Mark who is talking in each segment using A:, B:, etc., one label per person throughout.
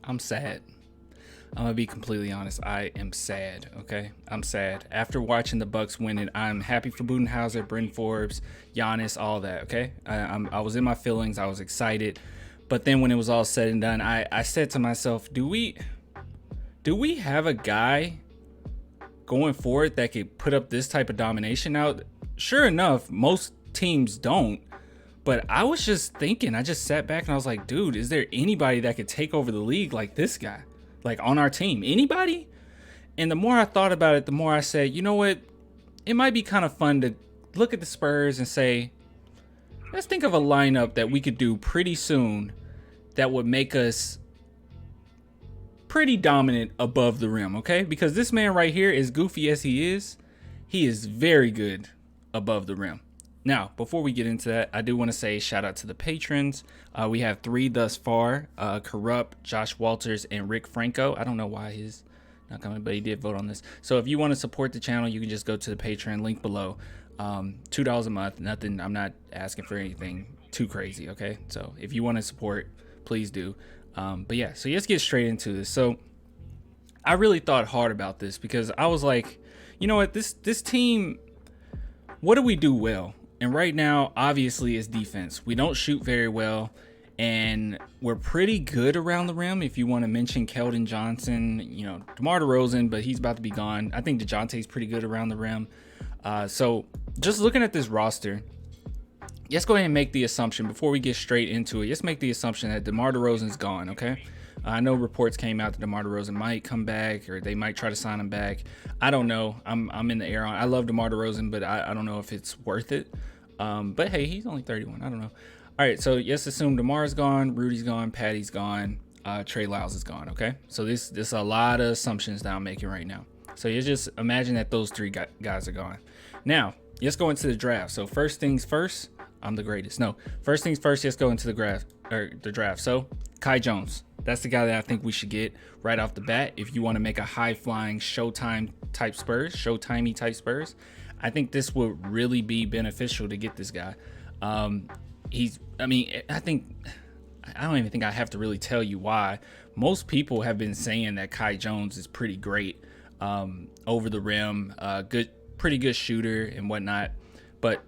A: I'm sad. I'm gonna be completely honest. I am sad. Okay, I'm sad. After watching the Bucks win it, I'm happy for Budenhauser, Bryn Forbes, Giannis, all that. Okay, I was in my feelings. I was excited, but then when it was all said and done, I said to myself, do we have a guy going forward that could put up this type of domination? Now, sure enough, most teams don't. But I was just thinking, I just sat back and I was like, dude, is there anybody that could take over the league like this guy? Like on our team? Anybody? And the more I thought about it, the more I said, you know what? It might be kind of fun to look at the Spurs and say, let's think of a lineup that we could do pretty soon that would make us pretty dominant above the rim, okay? Because this man right here, as goofy as he is very good above the rim. Now, before we get into that, I do want to say shout out to the patrons. We have 3 thus far, Corrupt, Josh Walters, and Rick Franco. I don't know why he's not coming, but he did vote on this. So if you want to support the channel, you can just go to the Patreon link below. $2 a month, nothing. I'm not asking for anything too crazy, okay? So if you want to support, please do. But yeah, so let's get straight into this. So I really thought hard about this because I was like, you know what, this team, what do we do well? And right now, obviously, it's defense. We don't shoot very well, and we're pretty good around the rim. If you want to mention Keldon Johnson, you know, DeMar DeRozan, but he's about to be gone. I think DeJounte's pretty good around the rim. So just looking at this roster, let's go ahead and make the assumption before we get straight into it. Let's make the assumption that DeMar DeRozan's gone, okay? I know reports came out that DeMar DeRozan might come back, or they might try to sign him back. I don't know. I'm in the air on. I love DeMar DeRozan, but I don't know if it's worth it. But hey, he's only 31. I don't know. All right, so let's assume DeMar's gone, Rudy's gone, Patty's gone, Trey Lyles is gone. Okay, so this is a lot of assumptions that I'm making right now. So you just imagine that those 3 guys are gone. Now let's go into the draft. So first things first. I'm the greatest. No, first things first. Let's go into the draft. So Kai Jones. That's the guy that I think we should get right off the bat. If you want to make a high-flying Showtime type Spurs, Showtimey type Spurs, I think this would really be beneficial to get this guy. I don't even think I have to really tell you why. Most people have been saying that Kai Jones is pretty great over the rim, pretty good shooter and whatnot. But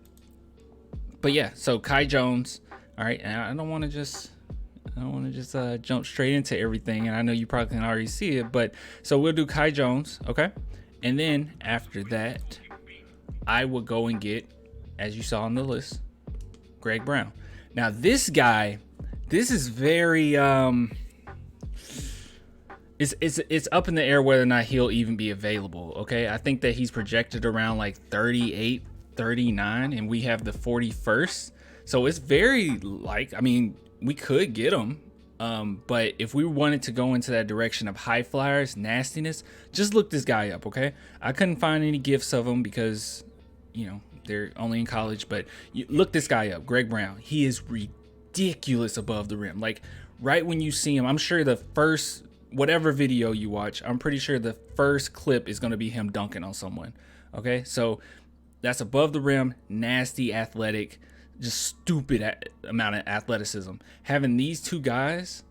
A: yeah, so Kai Jones. All right, and I don't want to just jump straight into everything, and I know you probably can already see it, but so we'll do Kai Jones, okay? And then after that, I will go and get, as you saw on the list, Greg Brown. Now this guy, this is very it's up in the air whether or not he'll even be available, okay? I think that he's projected around like 38, 39, and we have the 41st. So it's very we could get him. But if we wanted to go into that direction of high flyers, nastiness, just look this guy up, okay? I couldn't find any gifs of him because, you know, they're only in college, but look this guy up, Greg Brown. He is ridiculous above the rim. Like right when you see him, I'm sure the first, whatever video you watch, I'm pretty sure the first clip is going to be him dunking on someone, okay? So that's above the rim, nasty, athletic, just stupid amount of athleticism. Having these 2 guys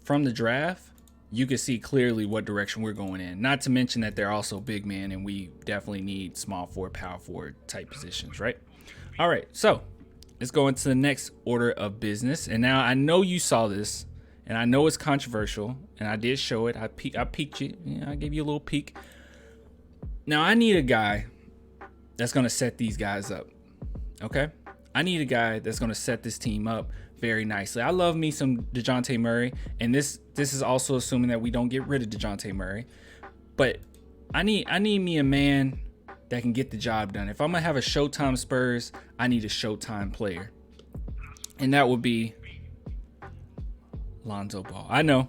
A: from the draft, you can see clearly what direction we're going in. Not to mention that they're also big men, and we definitely need small forward, power forward type positions, right? All right, so let's go into the next order of business. And now I know you saw this, and I know it's controversial, and I did show it. I peeked you. Yeah, I gave you a little peek. Now I need a guy that's going to set these guys up. Okay, I need a guy that's going to set this team up very nicely. I love me some DeJounte Murray, and this is also assuming that we don't get rid of DeJounte Murray. But I need me a man that can get the job done. If I'm gonna have a Showtime Spurs, I need a Showtime player, and that would be Lonzo Ball. I know.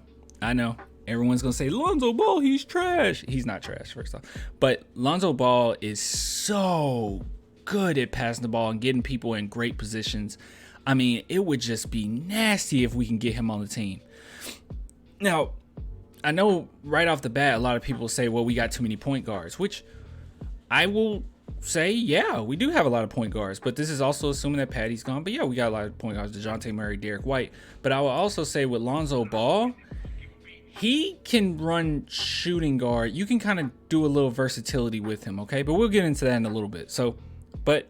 A: Everyone's gonna say Lonzo Ball, he's trash. He's not trash, first off, but Lonzo Ball is so good at passing the ball and getting people in great positions. I mean, it would just be nasty if we can get him on the team. Now, I know right off the bat, a lot of people say, well, we got too many point guards, which I will say, yeah, we do have a lot of point guards, but this is also assuming that Patty's gone. But yeah, we got a lot of point guards, DeJounte Murray, Derek White. But I will also say with Lonzo Ball, he can run shooting guard. You can kind of do a little versatility with him, okay? But we'll get into that in a little bit. So, but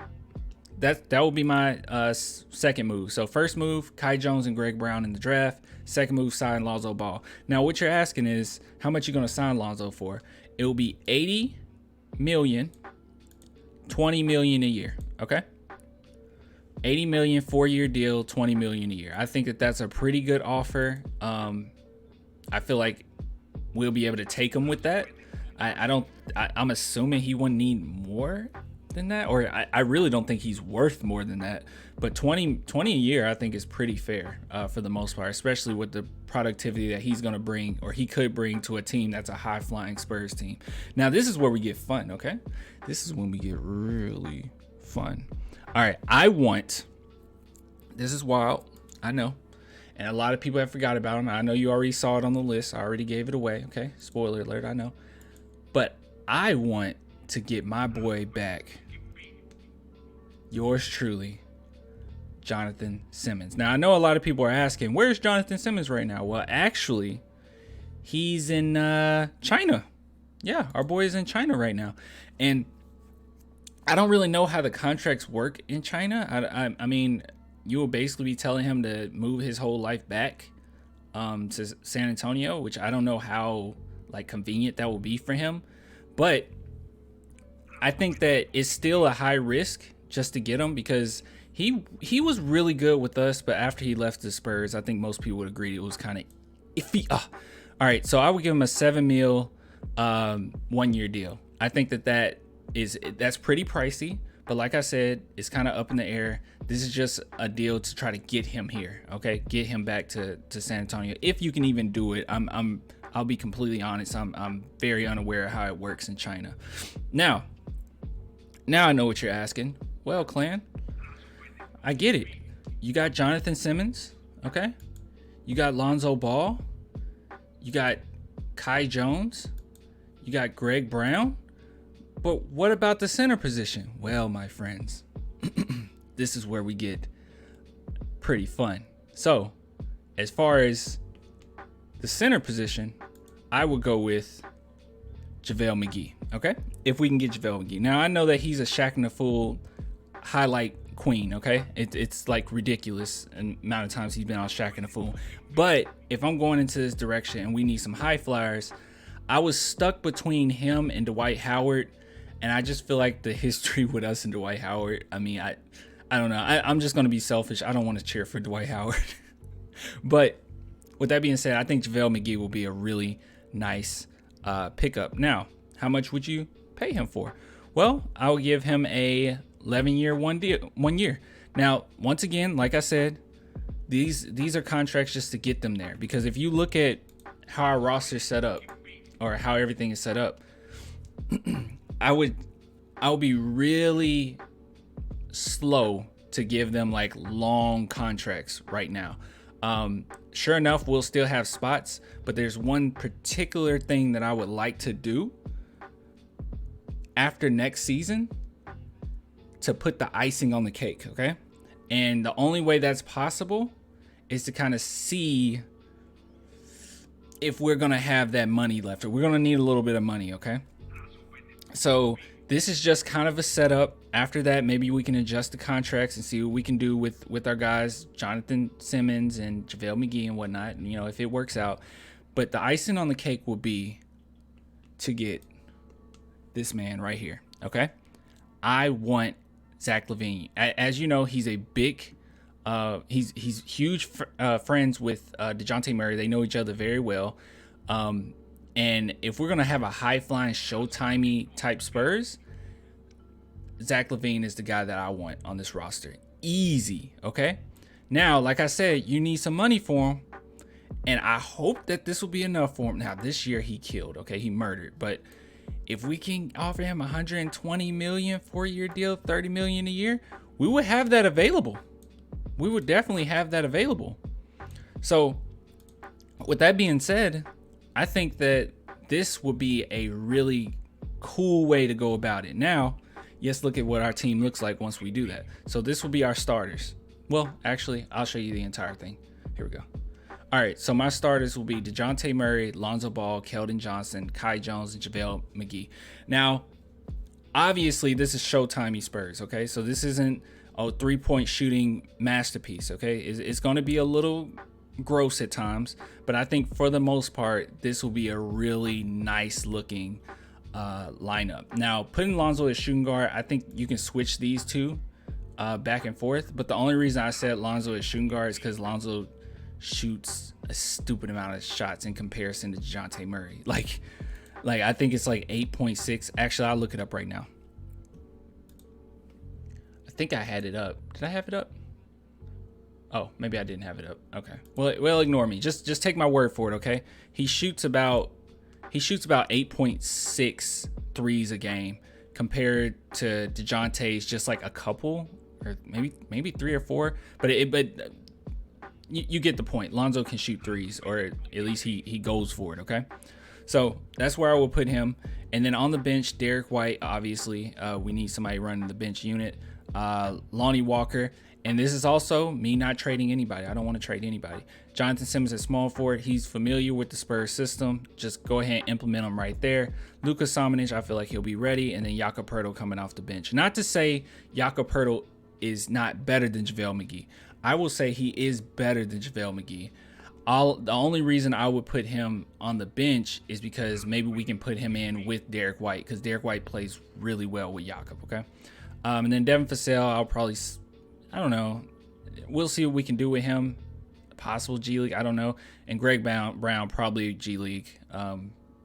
A: that will be my second move. So first move, Kai Jones and Greg Brown in the draft. Second move, sign Lonzo Ball. Now what you're asking is how much you're going to sign Lonzo for. It will be 80 million, 20 million a year, okay? 80 million, 4-year deal, 20 million a year. I think that that's a pretty good offer. I feel like we'll be able to take him with that. I'm assuming he wouldn't need more than that, or I really don't think he's worth more than that. But 20 a year, I think is pretty fair for the most part, especially with the productivity that he's going to bring, or he could bring to a team that's a high flying Spurs team. Now, this is where we get fun, okay? This is when we get really fun. All right, this is wild, I know. And a lot of people have forgot about him. I know you already saw it on the list. I already gave it away. Okay. Spoiler alert. I know. But I want to get my boy back. Yours truly, Jonathan Simmons. Now, I know a lot of people are asking, where's Jonathan Simmons right now? Well, actually, he's in China. Yeah, our boy is in China right now. And I don't really know how the contracts work in China. I mean, you will basically be telling him to move his whole life back to San Antonio, which I don't know how like convenient that will be for him. But I think that it's still a high risk just to get him, because he was really good with us, but after he left the Spurs, I think most people would agree it was kind of iffy. All right, so I would give him a $7 million 1-year deal. I think that's pretty pricey. But like I said, it's kind of up in the air. This is just a deal to try to get him here, okay? Get him back to San Antonio, if you can even do it. I'll be completely honest. I'm very unaware of how it works in China. Now I know what you're asking. Well, Clan, I get it. You got Jonathan Simmons, okay? You got Lonzo Ball. You got Kai Jones. You got Greg Brown. But what about the center position? Well, my friends, this is where we get pretty fun. So, as far as the center position, I would go with JaVale McGee, okay? If we can get JaVale McGee. Now, I know that he's a Shaq and a Fool highlight queen, okay? It's like ridiculous the amount of times he's been on Shaq and a Fool. But if I'm going into this direction and we need some high flyers, I was stuck between him and Dwight Howard. And I just feel like the history with us and Dwight Howard, I mean, I don't know. I'm just going to be selfish. I don't want to cheer for Dwight Howard. But with that being said, I think JaVale McGee will be a really nice pickup. Now, how much would you pay him for? Well, I'll give him a 11-year 1 year. Now, once again, like I said, these are contracts just to get them there. Because if you look at how our roster is set up, or how everything is set up, I would be really slow to give them like long contracts right now. Sure enough, we'll still have spots, but there's one particular thing that I would like to do after next season to put the icing on the cake, okay? And the only way that's possible is to kind of see if we're going to have that money left, or we're going to need a little bit of money, okay? So this is just kind of a setup. After that, maybe we can adjust the contracts and see what we can do with our guys, Jonathan Simmons and JaVale McGee and whatnot, you know, if it works out. But the icing on the cake will be to get this man right here, okay? I want Zach LaVine. As you know, he's a big, he's huge friends with DeJounte Murray. They know each other very well. And if we're going to have a high-flying, showtimey type Spurs, Zach LaVine is the guy that I want on this roster. Easy, okay? Now, like I said, you need some money for him, and I hope that this will be enough for him. Now, this year he killed, okay? He murdered. But if we can offer him $120 million, 4-year deal, $30 million a year, we would have that available. We would definitely have that available. So, with that being said, I think that this would be a really cool way to go about it. Now, let's look at what our team looks like once we do that. So this will be our starters. Well, actually, I'll show you the entire thing. Here we go. All right, so my starters will be DeJounte Murray, Lonzo Ball, Keldon Johnson, Kai Jones, and JaVale McGee. Now, obviously, this is Showtime Spurs, okay? So this isn't a three-point shooting masterpiece, okay? It's going to be a little gross at times, but I think for the most part, this will be a really nice-looking lineup. Now, putting Lonzo as shooting guard, I think you can switch these two back and forth, but the only reason I said Lonzo as shooting guard is because Lonzo shoots a stupid amount of shots in comparison to DeJounte Murray. Like I think it's like 8.6. Actually, I'll look it up right now. I think I had it up. Did I have it up? Oh, maybe I didn't have it up. Okay. Well, ignore me. Just take my word for it, okay? He shoots about 8.6 threes a game compared to DeJounte's just like a couple, or maybe 3 or 4, but you get the point. Lonzo can shoot threes, or at least he goes for it, okay? So that's where I will put him. And then on the bench, Derek White, obviously. We need somebody running the bench unit. Lonnie Walker. And this is also me not trading anybody. I don't want to trade anybody. Jonathan Simmons at small forward. He's familiar with the Spurs system. Just go ahead and implement him right there. Luka Samanic, I feel like he'll be ready. And then Jakob Poeltl coming off the bench. Not to say Jakob Poeltl is not better than JaVale McGee. I will say he is better than JaVale McGee. The only reason I would put him on the bench is because maybe we can put him in with Derek White, because Derek White plays really well with Jakob, okay? And then Devin Vassell, I'll probably, I don't know. We'll see what we can do with him. Possible G League, I don't know. And Greg Brown, probably G League,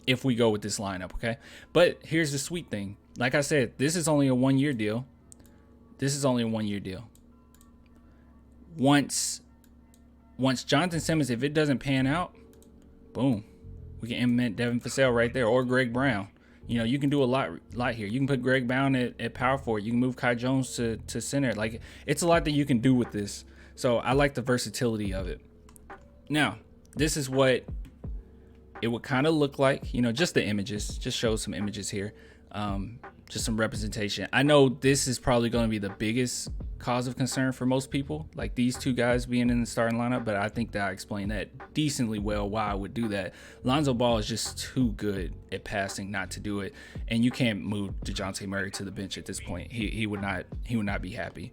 A: if we go with this lineup, okay? But here's the sweet thing. Like I said, this is only a one-year deal. Once Jonathan Simmons, if it doesn't pan out, boom, we can implement Devin Vassell right there, or Greg Brown. You know, you can do a lot here. You can put Greg Brown at power forward. You can move Kai Jones to center. Like, it's a lot that you can do with this. So I like the versatility of it. Now, this is what it would kind of look like. You know, just the images. Just show some images here. Just some representation. I know this is probably going to be the biggest cause of concern for most people, like these two guys being in the starting lineup, but I think that I explained that decently well why I would do that. Lonzo Ball is just too good at passing not to do it, and you can't move DeJounte Murray to the bench at this point. He would not be happy.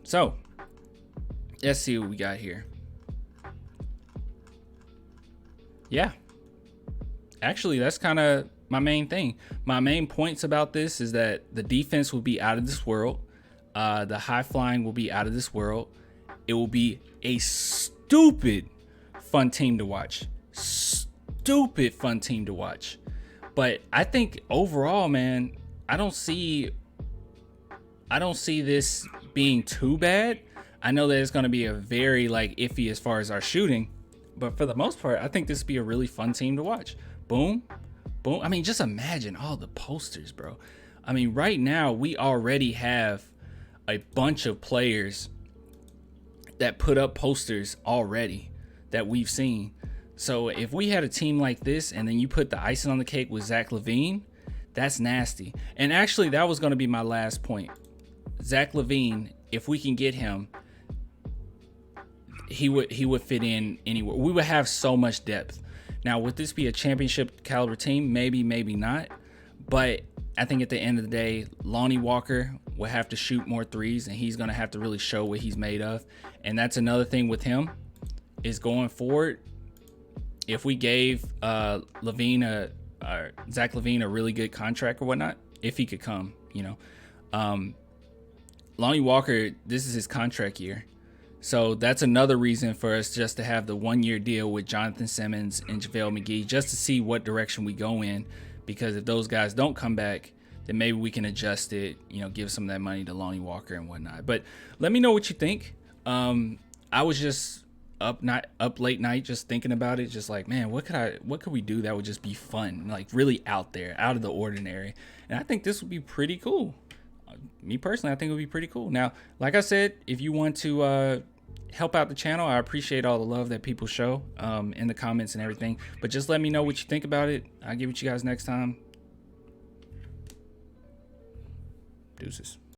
A: So let's see what we got here. Yeah, actually, that's kind of my main thing. My main points about this is that the defense will be out of this world. The high flying will be out of this world. It will be a stupid fun team to watch. Stupid fun team to watch. But I think overall, man, I don't see this being too bad. I know that it's going to be a very iffy as far as our shooting, but for the most part, I think this would be a really fun team to watch. Boom, boom. I mean, just imagine all the posters, bro. I mean, right now we already have a bunch of players that put up posters already that we've seen. So if we had a team like this and then you put the icing on the cake with Zach LaVine, that's nasty. And actually, that was going to be my last point. Zach LaVine, if we can get him, he would fit in anywhere. We would have so much depth. Now, would this be a championship caliber team? Maybe, maybe not. But I think at the end of the day, Lonnie Walker will have to shoot more threes, and he's going to have to really show what he's made of. And that's another thing with him, is going forward, if we gave Zach LaVine a really good contract or whatnot, if he could come, you know. Lonnie Walker, this is his contract year. So that's another reason for us just to have the 1-year deal with Jonathan Simmons and JaVale McGee, just to see what direction we go in. Because if those guys don't come back, then maybe we can adjust it, you know, give some of that money to Lonnie Walker and whatnot. But let me know what you think. I was just up late night just thinking about it, just like, man, what could we do that would just be fun, like really out there, out of the ordinary. And I think this would be pretty cool. Me personally, I think it would be pretty cool. Now, like I said, if you want to help out the channel, I appreciate all the love that people show in the comments and everything. But just let me know what you think about it. I'll get with you guys next time. Deuces.